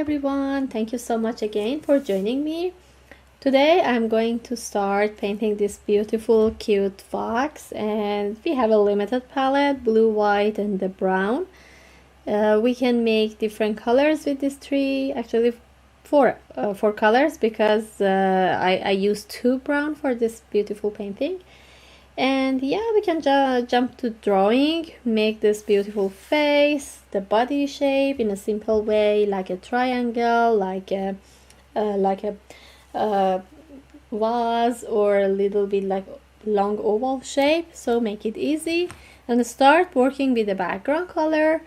everyone, thank you so much again for joining me. Today I'm going to start painting this beautiful cute fox, and we have a limited palette, blue, white and the brown. We can make different colors with this tree, actually four colors, because I used 2 brown for this beautiful painting. And yeah, we can jump to drawing, make this beautiful face, the body shape in a simple way, like a triangle, like a vase, or a little bit like long oval shape. So make it easy and start working with the background color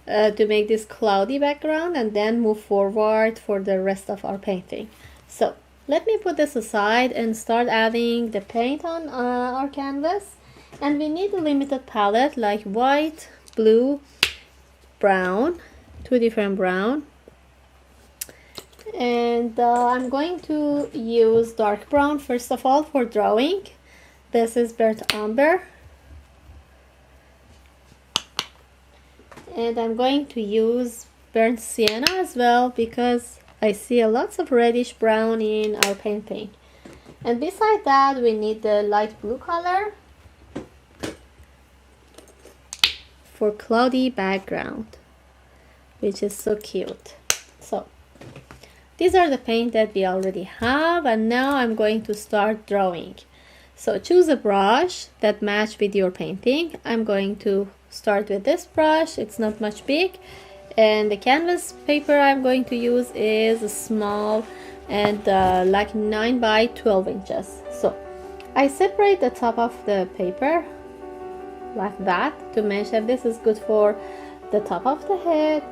to make this cloudy background, and then move forward for the rest of our painting. So let me put this aside and start adding the paint on our canvas. And we need a limited palette like white, blue, brown, 2 different brown. And I'm going to use dark brown first of all for drawing. This is burnt umber. And I'm going to use burnt sienna as well, because I see lots of reddish brown in our painting. And beside that, we need the light blue color for cloudy background, which is so cute. So these are the paint that we already have, and now I'm going to start drawing. So choose a brush that match with your painting. I'm going to start with this brush. It's not much big. And the canvas paper I'm going to use is small and like 9 by 12 inches. So I separate the top of the paper like that to mention this is good for the top of the head,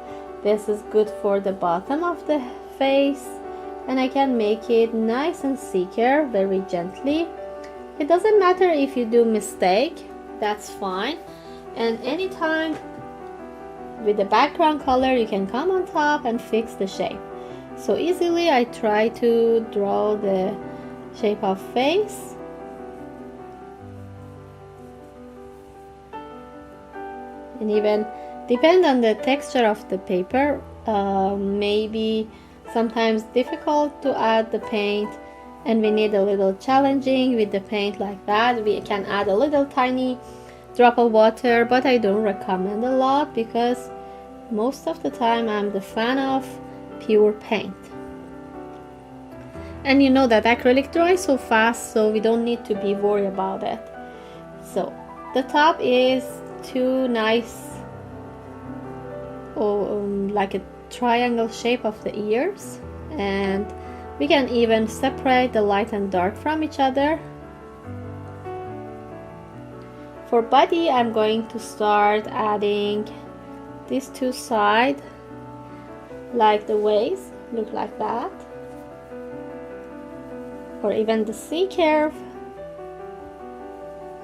this is good for the bottom of the face, and I can make it nice and secure very gently. It doesn't matter if you do mistake, that's fine. And anytime with the background color you can come on top and fix the shape. So easily I try to draw the shape of face. And even depend on the texture of the paper, maybe sometimes difficult to add the paint, and we need a little challenging with the paint like that. We can add a little tiny drop of water, but I don't recommend a lot because most of the time I'm the fan of pure paint. And you know that acrylic dries so fast, so we don't need to be worried about it. So the top is 2 nice like a triangle shape of the ears, and we can even separate the light and dark from each other. For body, I'm going to start adding these 2 sides, like the waist, look like that, or even the C curve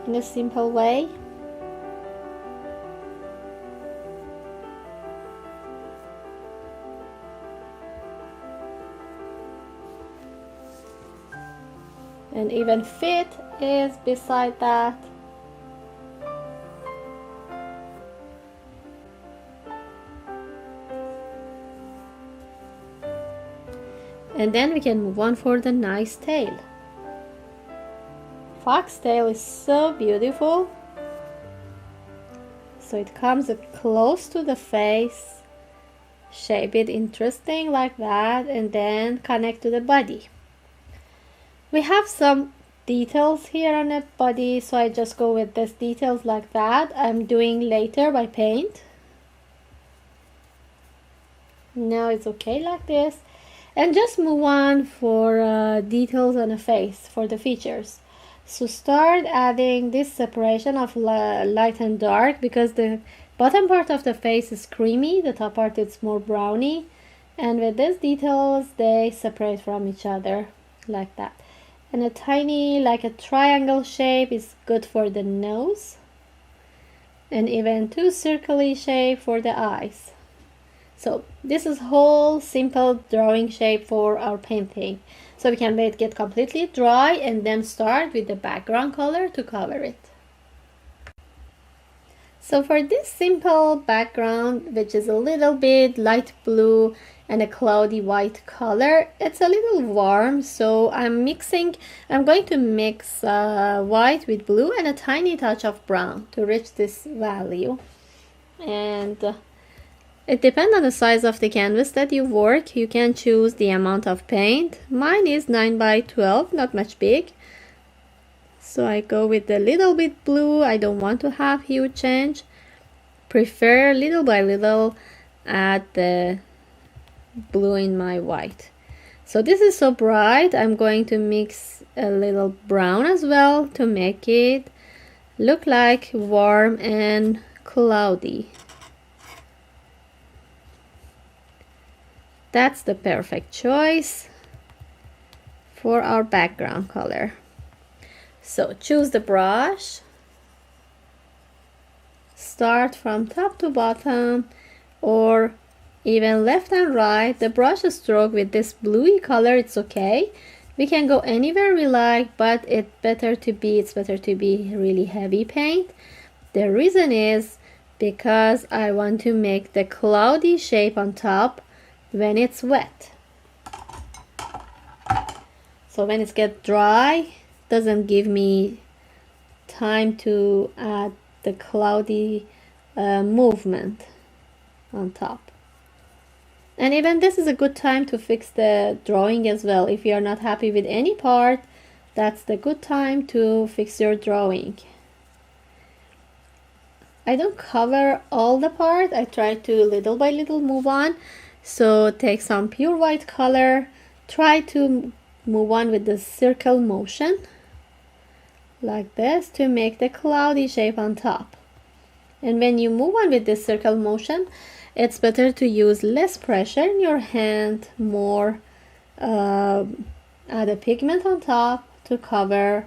in a simple way. And even fit is beside that. And then we can move on for the nice tail. Fox tail is so beautiful. So it comes close to the face, shape it interesting like that, and then connect to the body. We have some details here on the body, so I just go with these details like that. I'm doing later by paint. Now it's okay like this. And just move on for details on the face, for the features. So start adding this separation of light and dark, because the bottom part of the face is creamy, the top part is more browny, and with these details they separate from each other like that. And a tiny, like a triangle shape is good for the nose, and even 2 circly shape for the eyes. So this is whole simple drawing shape for our painting. So we can let it get completely dry and then start with the background color to cover it. So for this simple background, which is a little bit light blue and a cloudy white color. It's a little warm, so I'm going to mix white with blue and a tiny touch of brown to reach this value. And it depends on the size of the canvas that you work. You can choose the amount of paint. Mine is 9 by 12, not much big. So I go with a little bit blue. I don't want to have huge change. Prefer little by little add the blue in my white. So this is so bright, I'm going to mix a little brown as well to make it look like warm and cloudy. That's the perfect choice for our background color. So choose the brush, start from top to bottom or even left and right. The brush stroke with this bluey color, it's okay. We can go anywhere we like, but it's better to be really heavy paint. The reason is because I want to make the cloudy shape on top when it's wet. So when it gets dry, doesn't give me time to add the cloudy movement on top. And even this is a good time to fix the drawing as well. If you're not happy with any part, that's the good time to fix your drawing. I don't cover all the part. I try to little by little move on. So take some pure white color, try to move on with the circle motion like this to make the cloudy shape on top. And when you move on with this circle motion, it's better to use less pressure in your hand, more add a pigment on top to cover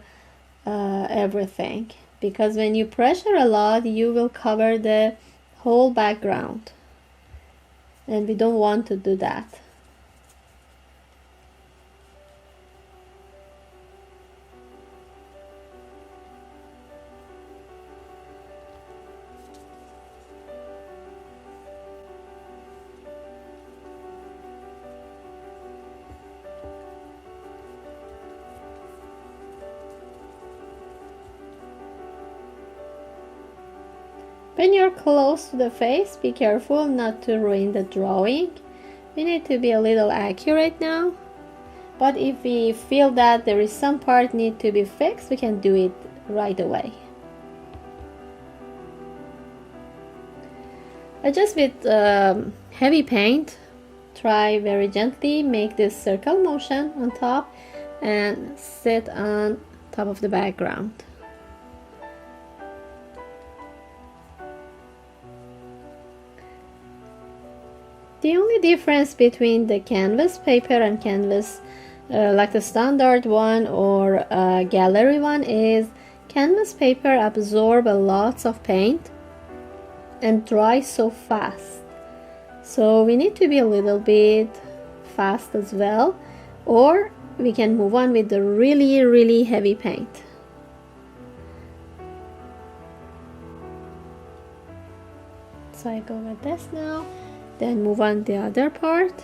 everything, because when you pressure a lot you will cover the whole background and we don't want to do that. When you're close to the face, be careful not to ruin the drawing. We need to be a little accurate now. But if we feel that there is some part need to be fixed, we can do it right away. Just with heavy paint, try very gently, make this circle motion on top and sit on top of the background. The only difference between the canvas paper and canvas like the standard one or gallery one is canvas paper absorb a lots of paint and dry so fast. So we need to be a little bit fast as well, or we can move on with the really heavy paint. So I go with this now. Then move on the other part.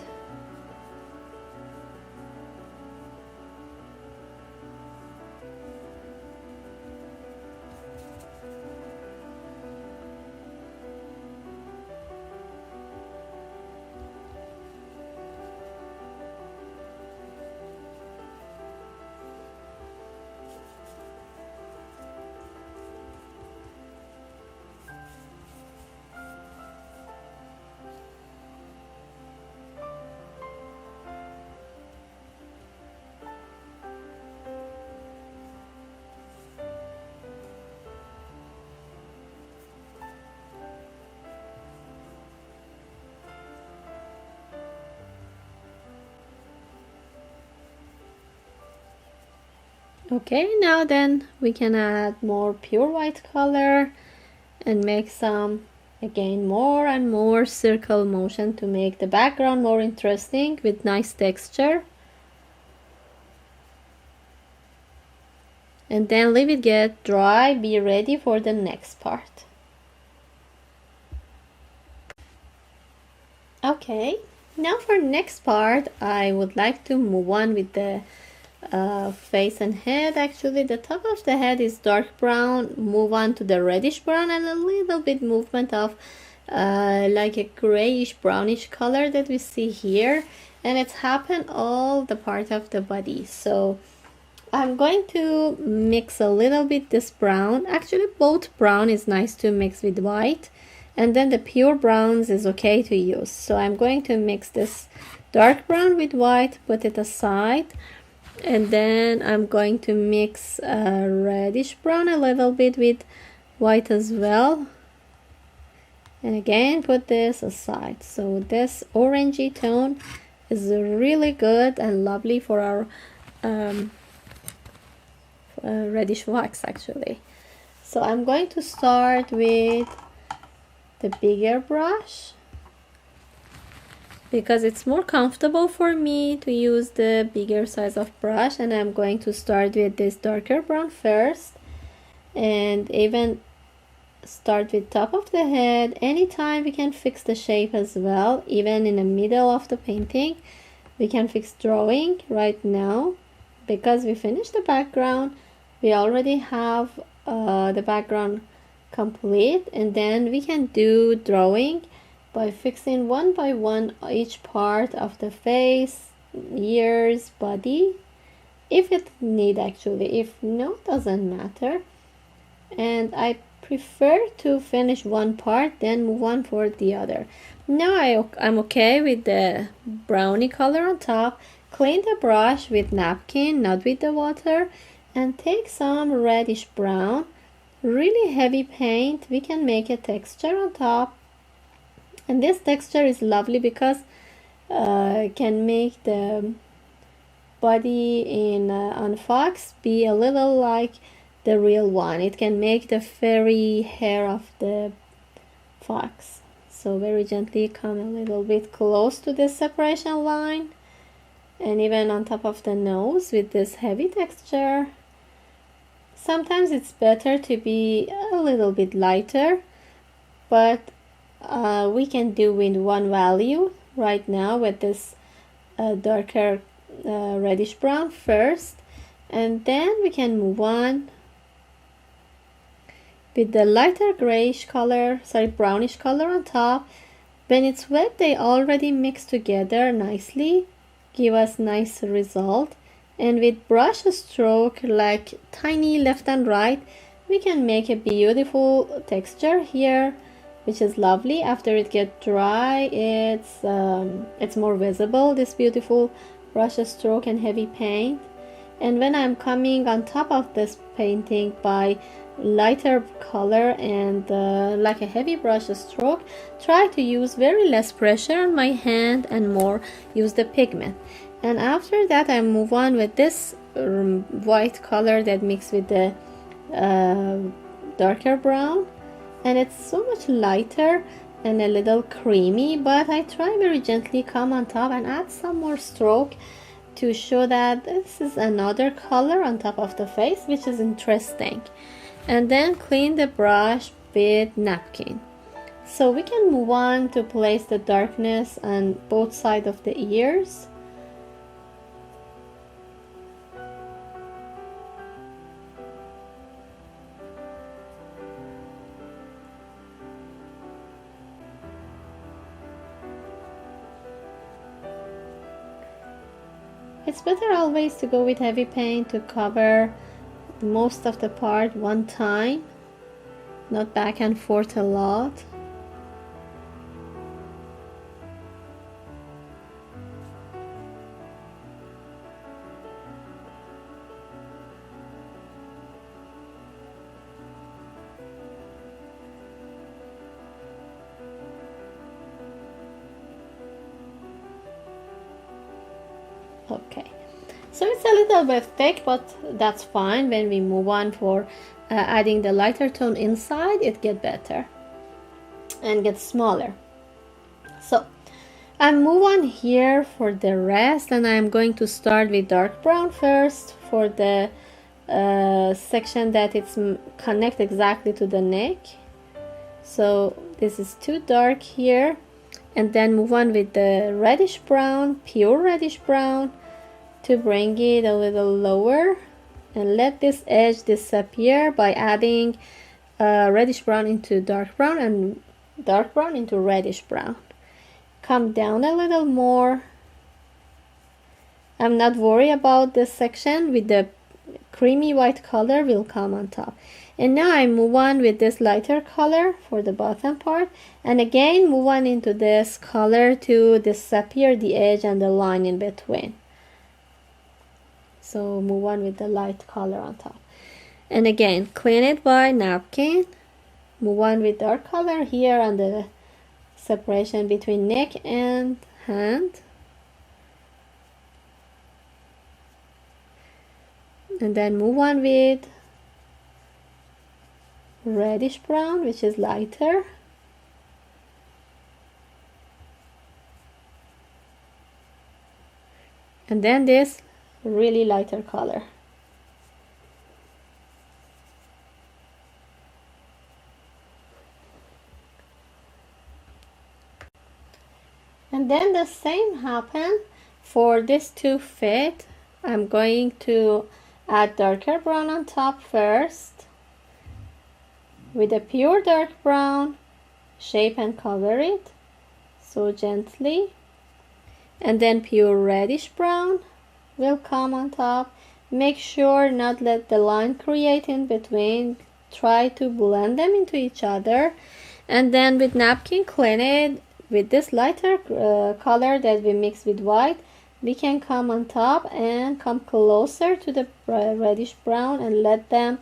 Okay, now then we can add more pure white color and make some, again, more and more circle motion to make the background more interesting with nice texture. And then leave it get dry, be ready for the next part. Okay, Now for next part, I would like to move on with the face and head. Actually, the top of the head is dark brown. Move on to the reddish brown and a little bit movement of like a grayish brownish color that we see here, and it's happened all the part of the body. So I'm going to mix a little bit this brown. Actually, both brown is nice to mix with white, and then the pure browns is okay to use. So I'm going to mix this dark brown with white, put it aside, and then I'm going to mix reddish brown a little bit with white as well, and again put this aside. So this orangey tone is really good and lovely for our reddish wax actually. So I'm going to start with the bigger brush because it's more comfortable for me to use the bigger size of brush, and I'm going to start with this darker brown first, and even start with top of the head. Anytime we can fix the shape as well, even in the middle of the painting we can fix drawing. Right now, because we finished the background, we already have the background complete, and then we can do drawing by fixing one by one each part of the face, ears, body, if it need actually. If no, doesn't matter. And I prefer to finish one part then move on for the other. Now I'm okay with the brownie color on top. Clean the brush with napkin, not with the water, and take some reddish brown, really heavy paint. We can make a texture on top, and this texture is lovely because it can make the body in on fox be a little like the real one. It can make the furry hair of the fox. So very gently come a little bit close to this separation line, and even on top of the nose with this heavy texture. Sometimes it's better to be a little bit lighter, but we can do with one value right now with this darker reddish brown first, and then we can move on with the lighter grayish color, brownish color on top. When it's wet, they already mix together nicely, give us nice result. And with brush stroke, like tiny left and right, we can make a beautiful texture here, which is lovely. After it gets dry, it's more visible, this beautiful brush stroke and heavy paint. And when I'm coming on top of this painting by lighter color and like a heavy brush stroke, try to use very less pressure on my hand and more use the pigment. And after that I move on with this white color that mixed with the darker brown, and it's so much lighter and a little creamy, but I try very gently come on top and add some more stroke to show that this is another color on top of the face, which is interesting. And then clean the brush with napkin. So we can move on to place the darkness on both sides of the ears. It's better always to go with heavy paint to cover most of the part one time, not back and forth a lot. Okay, so it's a little bit thick, but that's fine. When we move on for adding the lighter tone inside, it gets better and gets smaller. So I move on here for the rest, and I'm going to start with dark brown first for the section that it's connect exactly to the neck. So this is too dark here, and then move on with the reddish brown, pure reddish brown, to bring it a little lower, and let this edge disappear by adding reddish brown into dark brown and dark brown into reddish brown. Come down a little more. I'm not worried about this section. With the creamy white color will come on top. And now I move on with this lighter color for the bottom part, and again move on into this color to disappear the edge and the line in between. So move on with the light color on top, and again clean it by napkin. Move on with dark color here on the separation between neck and hand, and then move on with reddish brown, which is lighter, and then this really lighter color. And then the same happen for these two feet. I'm going to add darker brown on top first with a pure dark brown, shape and cover it so gently, and then pure reddish brown will come on top. Make sure not let the line create in between, try to blend them into each other, and then with napkin clean it with this lighter color that we mix with white. We can come on top and come closer to the reddish brown and let them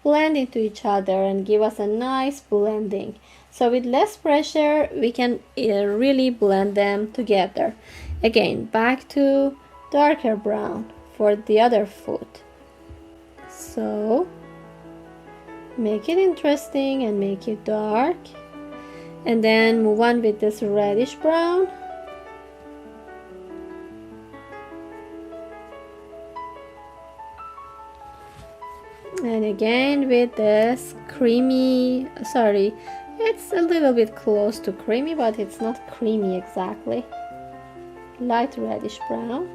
blend into each other and give us a nice blending. So with less pressure we can really blend them together. Again, back to darker brown for the other foot. So make it interesting and make it dark, and then move on with this reddish brown. And again with this creamy, sorry, it's a little bit close to creamy, but it's not creamy exactly. Light reddish brown.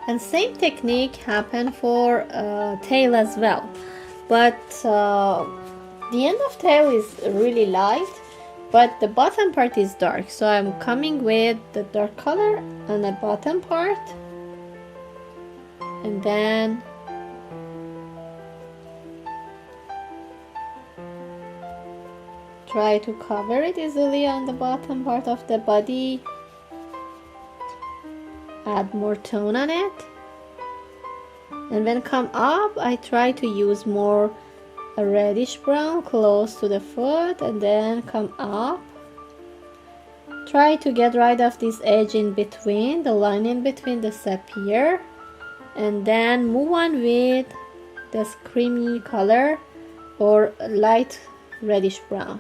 And same technique happen for tail as well, but the end of tail is really light, but the bottom part is dark. So I'm coming with the dark color on the bottom part, and then try to cover it easily on the bottom part of the body. Add more tone on it, and when come up I try to use more a reddish brown close to the foot, and then come up. Try to get rid of this edge in between, the line in between disappear, and then move on with this creamy color or light reddish brown.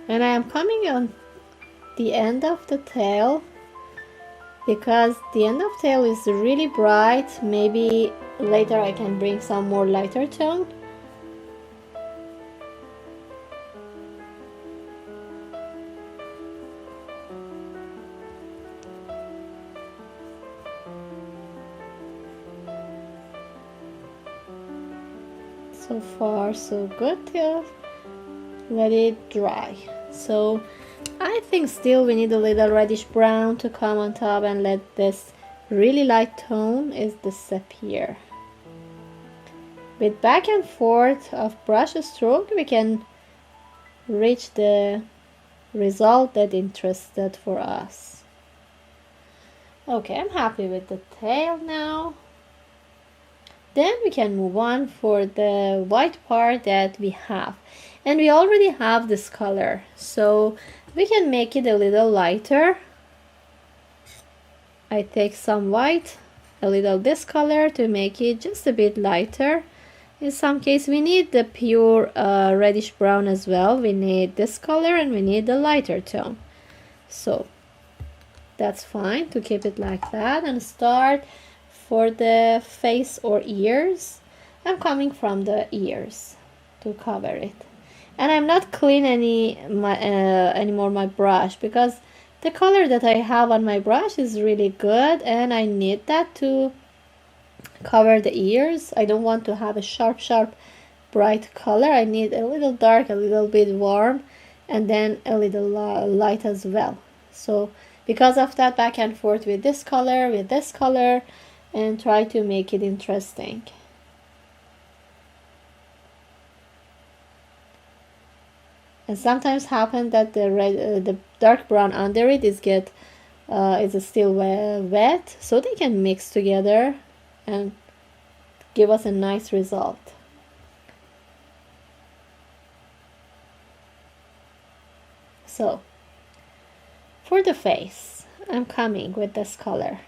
And I am coming on the end of the tail because the end of tail is really bright. Maybe later I can bring some more lighter tone. So far so good, till let it dry. So I think still we need a little reddish brown to come on top and let this really light tone is disappear. With back and forth of brush stroke we can reach the result that interested for us. Okay, I'm happy with the tail now. Then we can move on for the white part that we have, and we already have this color, so we can make it a little lighter. I take some white, a little this color to make it just a bit lighter. In some case we need the pure reddish brown as well. We need this color and we need the lighter tone, so that's fine to keep it like that. And start for the face or ears, I'm coming from the ears to cover it. And I'm not clean anymore my brush, because the color that I have on my brush is really good and I need that to cover the ears. I don't want to have a sharp bright color. I need a little dark, a little bit warm, and then a little light as well. So because of that, back and forth with this color, and try to make it interesting. And sometimes happen that the dark brown under it is still wet, so they can mix together and give us a nice result. So for the face, I'm coming with this color.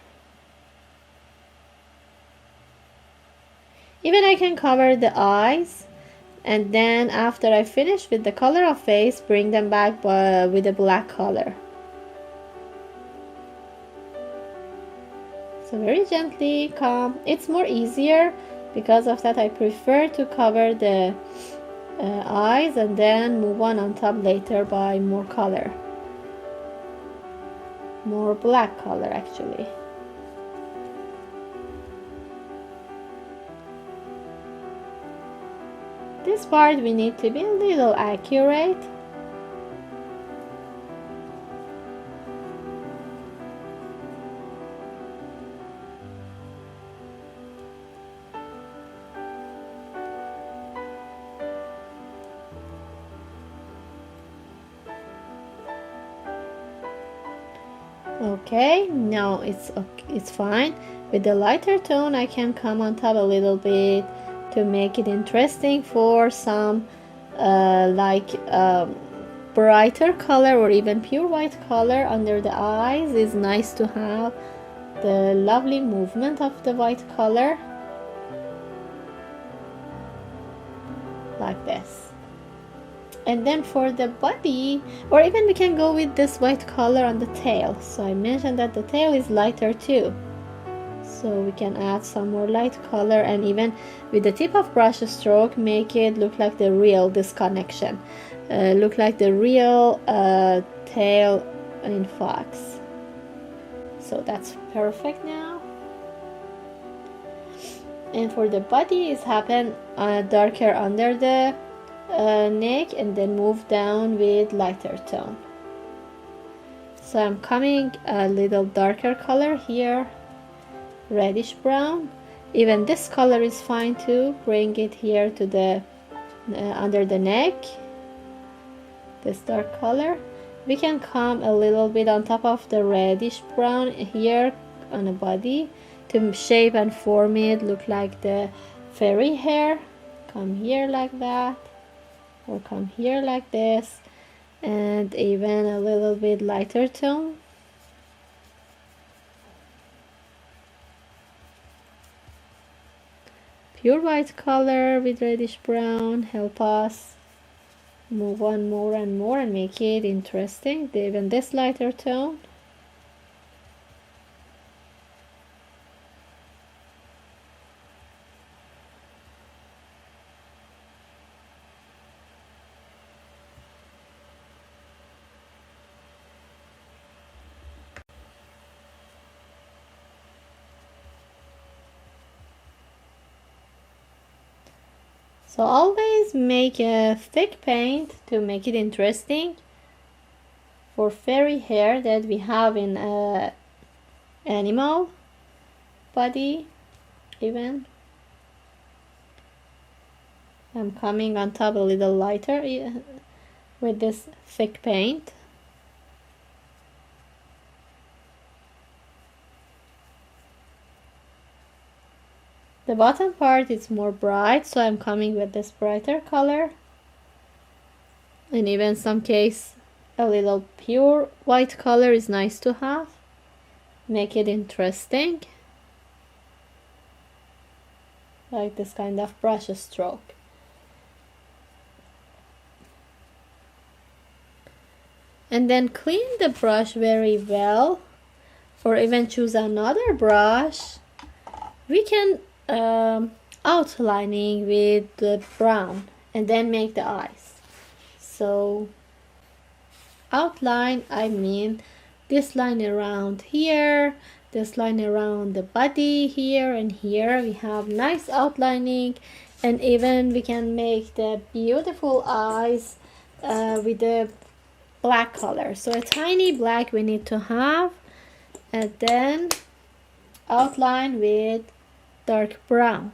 Even I can cover the eyes, and then after I finish with the color of face, bring them back with a black color. So very gently come. It's more easier, because of that I prefer to cover the eyes and then move on top later by more color, more black color actually. This part we need to be a little accurate. Okay, now it's fine. With the lighter tone I can come on top a little bit to make it interesting for some brighter color, or even pure white color under the eyes. Is nice to have the lovely movement of the white color like this. And then for the body, or even we can go with this white color on the tail. So I mentioned that the tail is lighter too, so we can add some more light color, and even with the tip of brush stroke make it look like the real disconnection, look like the real tail in fox. So that's perfect now. And for the body, it's happen darker under the neck, and then move down with lighter tone. So I'm coming a little darker color here, reddish brown. Even this color is fine too. Bring it here to the under the neck, this dark color. We can come a little bit on top of the reddish brown here on the body to shape and form it, look like the fairy hair. Come here like that, or come here like this, and even a little bit lighter tone. Pure white color with reddish brown help us move on more and more and make it interesting. Even this lighter tone. So always make a thick paint to make it interesting for fairy hair that we have in animal body. Even I'm coming on top a little lighter with this thick paint. The bottom part is more bright, so I'm coming with this brighter color, and even some case a little pure white color is nice to have, make it interesting, like this kind of brush stroke. And then clean the brush very well, or even choose another brush we can outlining with the brown and then make the eyes. So outline, I mean this line around here, this line around the body here and here. We have nice outlining, and even we can make the beautiful eyes with the black color. So a tiny black we need to have, and then outline with dark brown.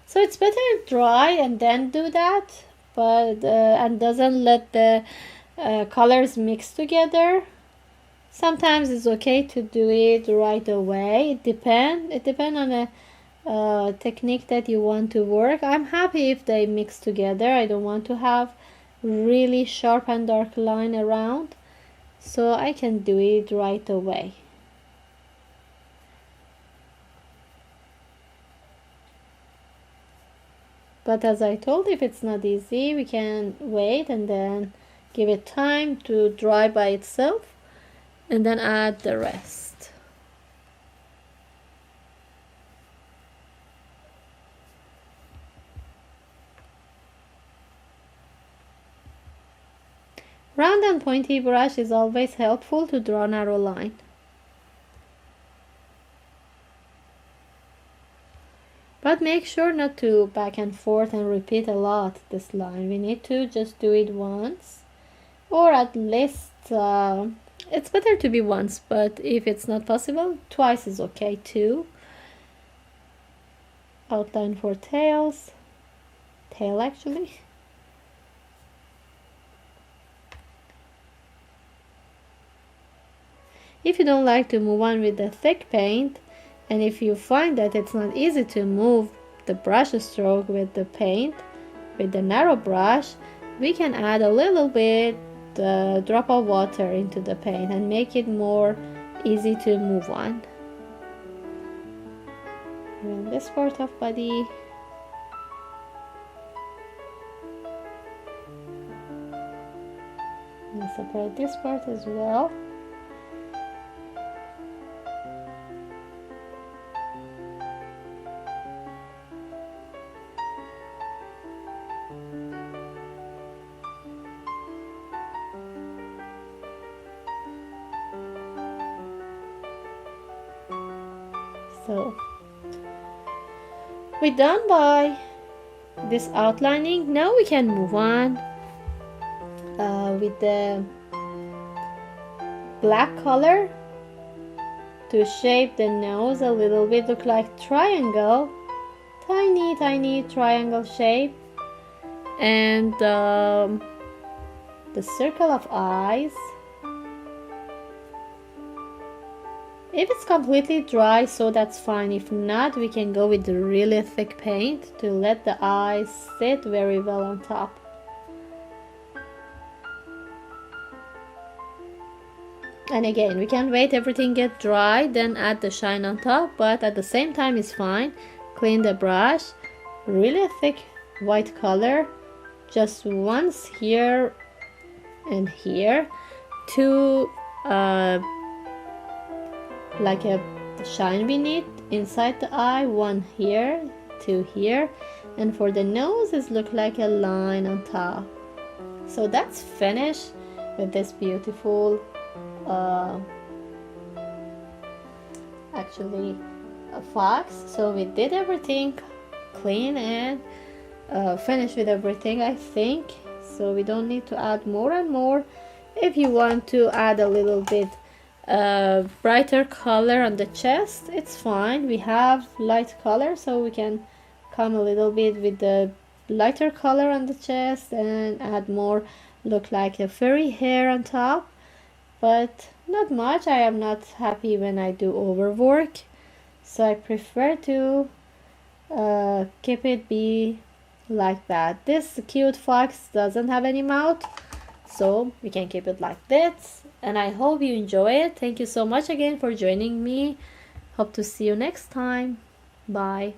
So it's better dry and then do that, but and doesn't let the colors mix together. Sometimes it's okay to do it right away. It depends on the technique that you want to work. I'm happy if they mix together. I don't want to have really sharp and dark line around, so I can do it right away. But as I told, if it's not easy, we can wait and then give it time to dry by itself and then add the rest. Round and pointy brush is always helpful to draw narrow line. But make sure not to back and forth and repeat a lot this line. We need to just do it once, or at least it's better to be once, but if it's not possible, twice is okay too. Outline for tail actually. If you don't like to move on with the thick paint, and if you find that it's not easy to move the brush stroke with the paint, with the narrow brush, we can add a little bit drop of water into the paint and make it more easy to move on. And this part of body. And separate this part as well. So we're done by this outlining. Now we can move on with the black color to shape the nose a little bit, look like triangle, tiny triangle shape, and the circle of eyes. If it's completely dry, so that's fine. If not, we can go with the really thick paint to let the eyes sit very well on top. And again, we can wait everything get dry, then add the shine on top, but at the same time is fine. Clean the brush, really thick white color, just once here and here to like a shine beneath inside the eye, one here, two here, and for the nose it look like a line on top. So that's finished with this beautiful actually a fox. So we did everything clean and finished with everything, I think. So we don't need to add more and more. If you want to add a little bit brighter color on the chest, it's fine. We have light color, so we can come a little bit with the lighter color on the chest and add more, look like a furry hair on top, but not much. I am not happy when I do overwork, so I prefer to keep it be like that. This cute fox doesn't have any mouth, so we can keep it like this. And I hope you enjoy it. Thank you so much again for joining me. Hope to see you next time. Bye.